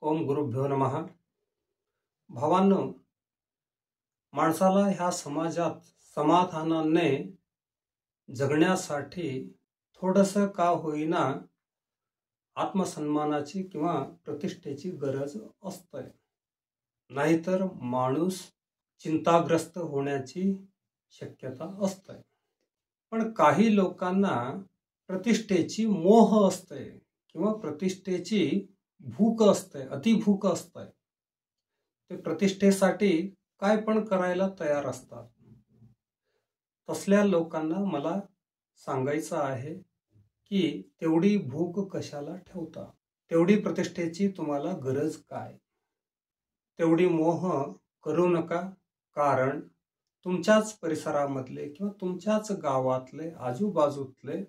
ओम गुरुभ्यो नमः. भावांनो, माणसाला ह्या समाजात समाधानाने जगण्यासाठी थोडंसं का होईना आत्मसन्मानाची किंवा प्रतिष्ठेची गरज असते. नाहीतर माणूस चिंताग्रस्त होण्याची शक्यता असते. पण काही लोकांना प्रतिष्ठेची मोह असते किंवा प्रतिष्ठेची भूक असते, अतिभूक असते. ते प्रतिष्ठेसाठी काय पण करायला तयार असतात. तसल्या लोकांना मला सांगायचं आहे की तेवढी भूक कशाला ठेवता, तेवढी प्रतिष्ठेची तुम्हाला गरज काय, तेवढी मोह करू नका. कारण तुमच्याच परिसरामधले किंवा तुमच्याच गावातले आजूबाजूतले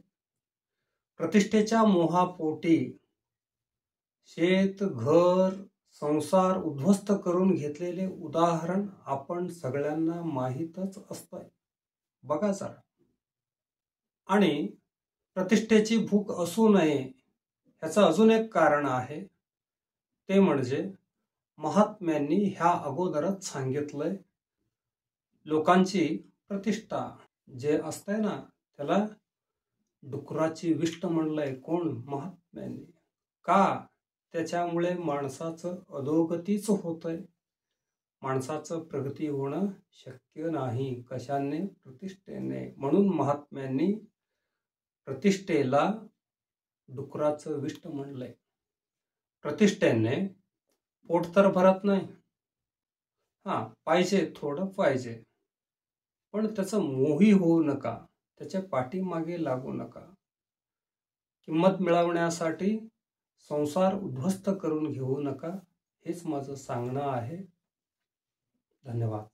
प्रतिष्ठेच्या मोहापोटी शेत घर संसार उद्ध्वस्त करून घेतलेले उदाहरण आपण सगळ्यांना माहीतच असतंय. बघा जरा. आणि प्रतिष्ठेची भूक असू नये ह्याचं अजून एक कारण आहे. ते म्हणजे महात्म्यांनी ह्या अगोदरच सांगितलंय, लोकांची प्रतिष्ठा जे असते ना त्याला डुकराची विष्ट म्हणलंय. कोण? महात्म्यांनी. का? त्याच्यामुळे माणसाचं अधोगतीच होतंय. माणसाचं प्रगती होणं शक्य नाही. कशाने? प्रतिष्ठेने. म्हणून महात्म्यांनी प्रतिष्ठेला डुकराचं विष्ट म्हणलंय. प्रतिष्ठेने पोट तर भरत नाही. पाहिजे, थोडं पाहिजे, पण त्याचं मोही होऊ नका. त्याच्या पाठीमागे लागू नका. किंमत मिळवण्यासाठी संसार उद्ध्वस्त करून घेऊ नका. हेच माझं सांगणं आहे. धन्यवाद.